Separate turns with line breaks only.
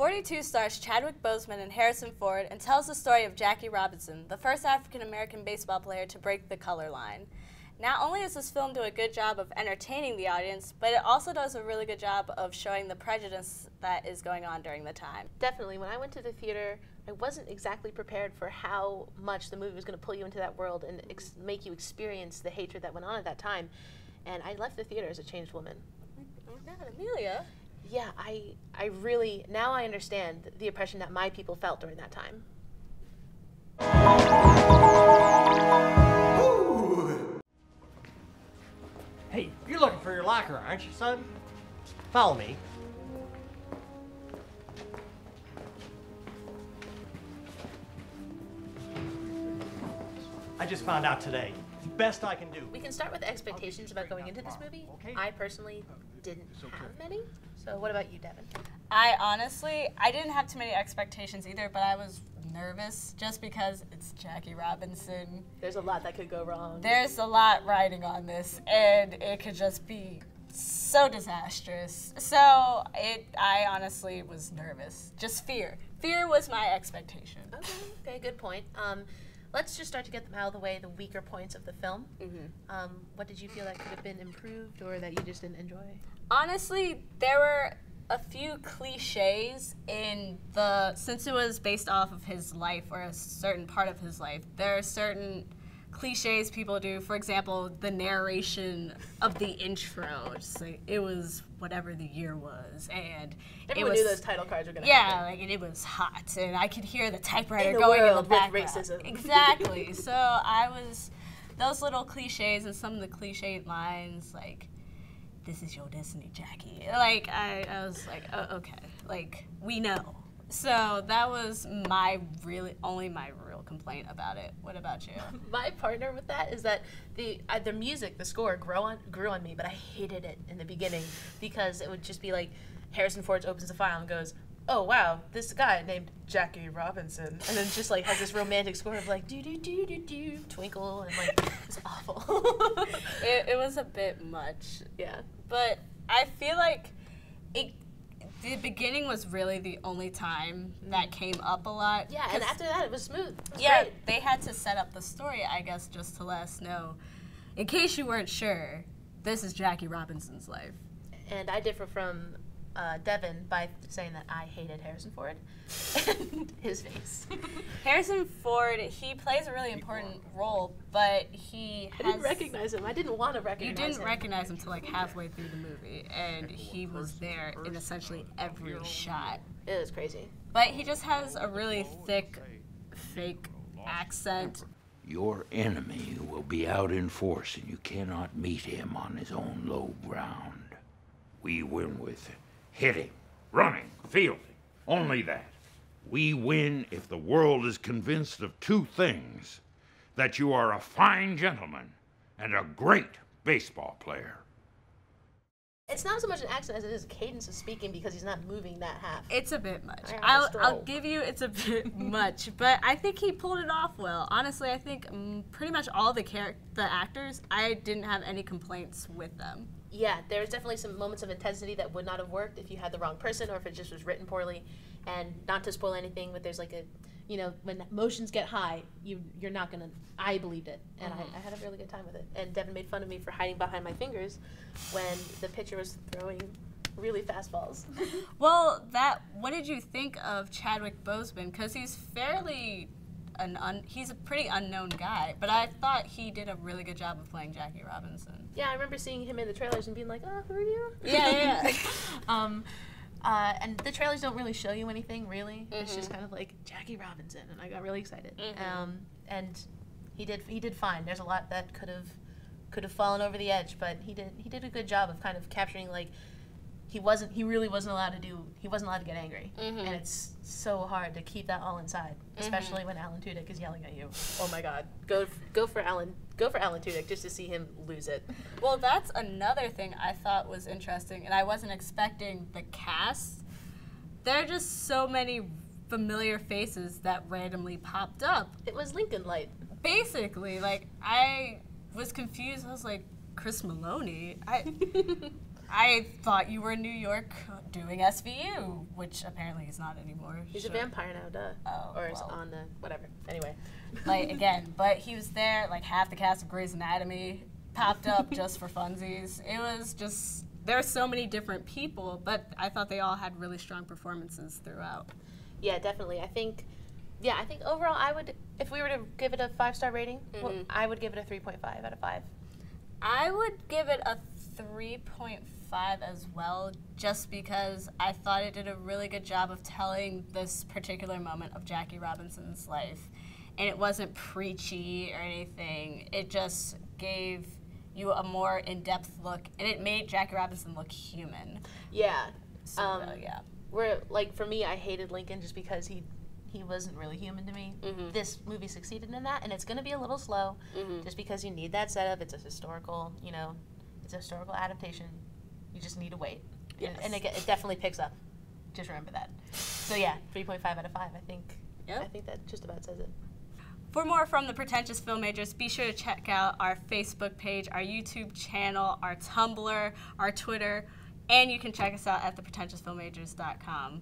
42 stars Chadwick Boseman and Harrison Ford and tells the story of Jackie Robinson, the first African-American baseball player to break the color line. Not only does this film do a good job of entertaining the audience, but it also does a really good job of showing the prejudice that is going on during the time.
Definitely. When I went to the theater, I wasn't exactly prepared for how much the movie was going to pull you into that world and make you experience the hatred that went on at that time. And I left the theater as a changed woman.
Oh my God, Amelia.
Yeah, I really, now I understand the oppression that my people felt during that time.
Hey, you're looking for your locker, aren't you, son? Follow me. I just found out today. Best I can do.
We can start with expectations about going into this movie.
Okay.
I personally didn't have many. So what about you, Devin?
I didn't have too many expectations either, but I was nervous just because it's Jackie Robinson.
There's a lot that could go wrong.
There's a lot riding on this, and it could just be so disastrous. So I honestly was nervous. Just fear. Fear was my expectation.
Okay, good point. Let's just start to get them out of the way, the weaker points of the film. What did you feel that could have been improved or that you just didn't enjoy?
Honestly, there were a few cliches in since it was based off of his life or a certain part of his life, there are certain cliches people do. For example, the narration of the intro, just like it was whatever the year was, and
everyone knew those title cards were gonna happen.
Yeah, like, and it was hot, and I could hear the typewriter going in the background.
Racism.
Exactly. So those little cliches and some of the cliche lines, like, "This is your destiny, Jackie." Like, I was like, oh, okay, like, we know. So that was only my real complaint about it. What about you?
My partner with that is that the music, the score grew on me, but I hated it in the beginning because it would just be like Harrison Ford opens the file and goes, "Oh wow, this guy named Jackie Robinson," and then just like has this romantic score of like do do do do do twinkle and like it's awful.
It was a bit much.
Yeah,
but I feel like the beginning was really the only time that came up a lot.
Yeah, and after that it was smooth. It was
yeah,
great.
They had to set up the story, I guess, just to let us know, in case you weren't sure, this is Jackie Robinson's life.
And I differ from Devin by saying that I hated Harrison Ford and his face.
Harrison Ford, he plays a really important role, but I
didn't recognize him. I didn't want to recognize him.
You didn't recognize him until like halfway through the movie, and he was there in essentially every shot.
It was crazy.
But he just has a really thick, fake accent.
Your enemy will be out in force, and you cannot meet him on his own low ground. We win with hitting, running, fielding, only that. We win if the world is convinced of two things: that you are a fine gentleman and a great baseball player.
It's not so much an accent as it is a cadence of speaking because he's not moving that half.
It's a bit much. I'll give you it's a bit much, but I think he pulled it off well. Honestly, I think pretty much all the actors, I didn't have any complaints with them.
Yeah, there's definitely some moments of intensity that would not have worked if you had the wrong person or if it just was written poorly. And not to spoil anything, but there's like when emotions get high, you're not gonna. I believed it, and I had a really good time with it. And Devin made fun of me for hiding behind my fingers when the pitcher was throwing really fast balls.
Well, what did you think of Chadwick Boseman? Because he's fairly he's a pretty unknown guy, but I thought he did a really good job of playing Jackie Robinson.
Yeah, I remember seeing him in the trailers and being like, "Oh, who are you?"
Yeah.
And the trailers don't really show you anything, really. It's just kind of like Jackie Robinson, and I got really excited. And he did fine. There's a lot that could have fallen over the edge, but he did a good job of kind of capturing like he wasn't allowed to get angry, and it's so hard to keep that all inside, especially when Alan Tudyk is yelling at you. Oh my God, go for Alan Tudyk just to see him lose it.
Well, that's another thing I thought was interesting, and I wasn't expecting the cast. There are just so many familiar faces that randomly popped up.
It was Lincoln Light.
Basically, like I was confused. I was like, Chris Meloni. I thought you were in New York doing SVU, which apparently he's not anymore.
He's a vampire now, duh.
Oh,
or is
well.
on the whatever. Anyway.
Like, again, but he was there, like, half the cast of Grey's Anatomy popped up just for funsies. It was just, there are so many different people, but I thought they all had really strong performances throughout.
Yeah, definitely. I think overall I would, if we were to give it a 5-star rating, well, I would give it a 3.5 out of 5.
I would give it a 3.5 as well, just because I thought it did a really good job of telling this particular moment of Jackie Robinson's life. And it wasn't preachy or anything. It just gave you a more in-depth look, and it made Jackie Robinson look human.
Yeah.
So, yeah.
Where, like, for me, I hated Lincoln just because he wasn't really human to me. This movie succeeded in that, and it's going to be a little slow, just because you need that setup. It's a historical, it's a historical adaptation. You just need to wait.
Yes.
And it definitely picks up. Just remember that. So, yeah, 3.5 out of 5, I think.
Yep.
I think that just about says it.
For more from the Pretentious Film Majors, be sure to check out our Facebook page, our YouTube channel, our Tumblr, our Twitter, and you can check us out at thepretentiousfilmmajors.com.